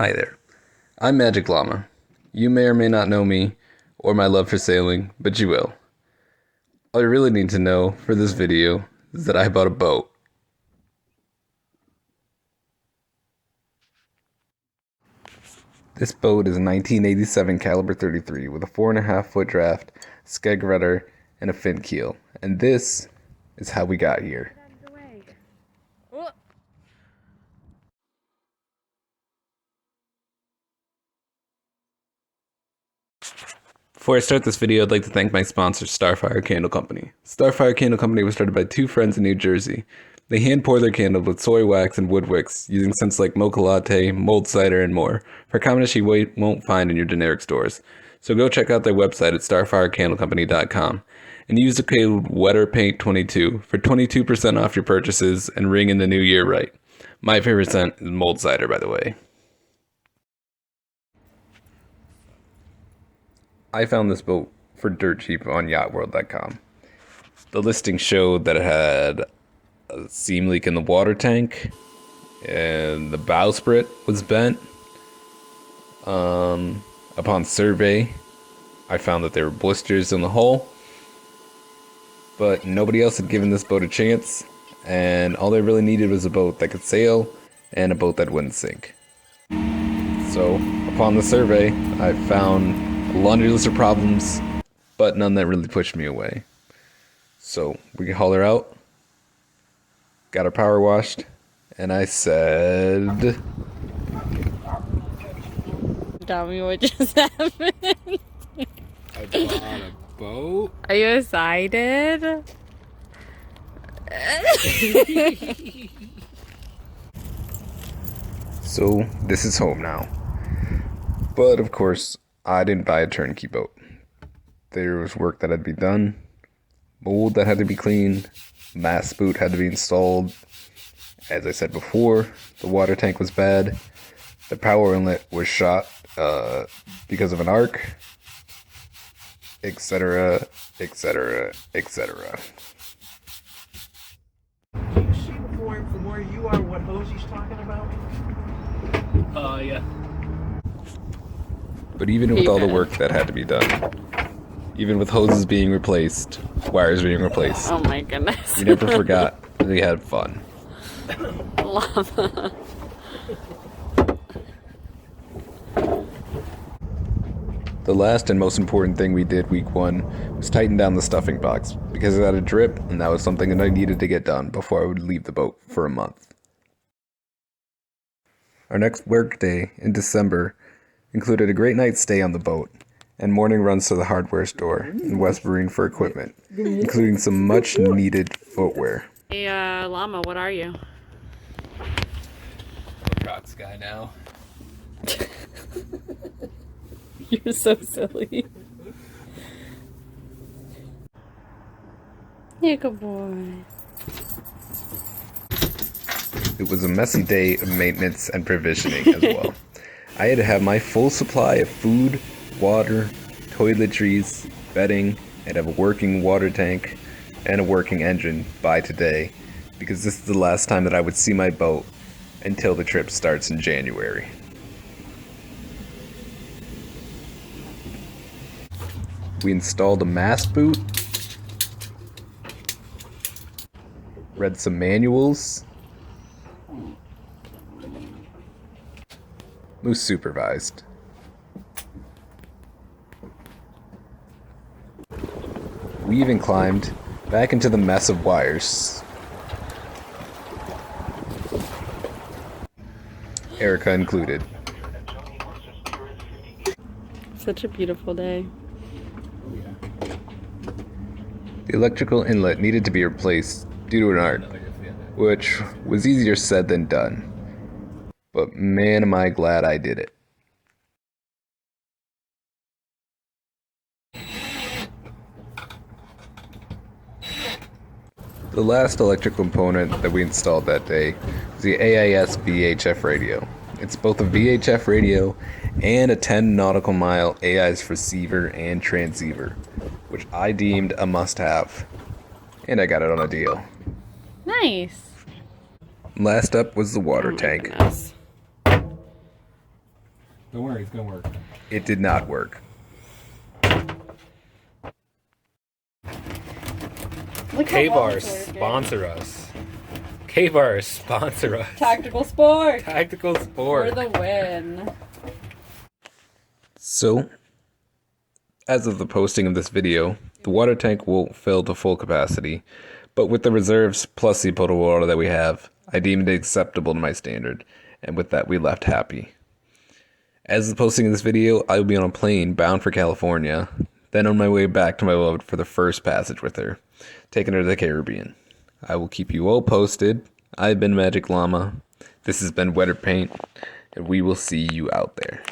Hi there, I'm MagicLaMa. You may or may not know me, or my love for sailing, but you will. All you really need to know for this video is that I bought a boat. This boat is a 1987 caliber 33 with a 4.5-foot draft, skeg rudder, and a fin keel. And this is how we got here. Before I start this video, I'd like to thank my sponsor, Starfire Candle Company. Starfire Candle Company was started by two friends in New Jersey. They hand pour their candles with soy wax and wood wicks, using scents like mocha latte, mulled cider, and more, for a combination you won't find in your generic stores. So go check out their website at starfirecandlecompany.com and use the code WETTERPAINT22 for 22% off your purchases and ring in the new year right. My favorite scent is mulled cider, by the way. I found this boat for dirt cheap on yachtworld.com. The listing showed that it had a seam leak in the water tank and the bowsprit was bent. Upon survey, I found that there were blisters in the hull, but nobody else had given this boat a chance, and all they really needed was a boat that could sail and a boat that wouldn't sink. So, upon the survey, I found a laundry list of problems, but none that really pushed me away. So we can haul her out, got her power washed, and I said, Tell me what just happened. I bought a boat. Are you excited? So this is home now. But of course, I didn't buy a turnkey boat. There was work that had to be done, mold that had to be cleaned, mast boot had to be installed. As I said before, the water tank was bad. The power inlet was shot because of an arc, etc., etc., etc. Do you see from where you are what hose he's talking about? Yeah. But even with all the work that had to be done, even with hoses being replaced, wires being replaced, Oh my goodness. we never forgot that we had fun. Lava. The last and most important thing we did week one was tighten down the stuffing box because it had a drip, and that was something that I needed to get done before I would leave the boat for a month. Our next work day in December included a great night's stay on the boat and morning runs to the hardware store in West Marine for equipment, including some much needed footwear. Hey, Llama, what are you? Cox guy now. You're so silly. You're a good boy. It was a messy day of maintenance and provisioning as well. I had to have my full supply of food, water, toiletries, bedding, and have a working water tank and a working engine by today, because this is the last time that I would see my boat until the trip starts in January. We installed a mast boot, read some manuals, Moose supervised. We even climbed back into the mess of wires. Erica included. Such a beautiful day. The electrical inlet needed to be replaced due to an arc, which was easier said than done. But man, am I glad I did it. The last electrical component that we installed that day was the AIS VHF radio. It's both a VHF radio and a 10 nautical mile AIS receiver and transceiver, which I deemed a must-have. And I got it on a deal. Nice. Last up was the water Oh my tank. goodness. Don't worry, it's gonna work. It did not work. Look how well K-Bar, it's working. sponsor us. K-Bar, sponsor us. Tactical sport Tactical for sport. the win. So, as of the posting of this video, the water tank will fill to full capacity, but with the reserves plus the potable water that we have, I deemed it acceptable to my standard, and with that we left happy. As of the posting of this video, I will be on a plane bound for California, then on my way back to my beloved for the first passage with her, taking her to the Caribbean. I will keep you all posted. I've been MagicLaMa. This has been Wetter Paint, and we will see you out there.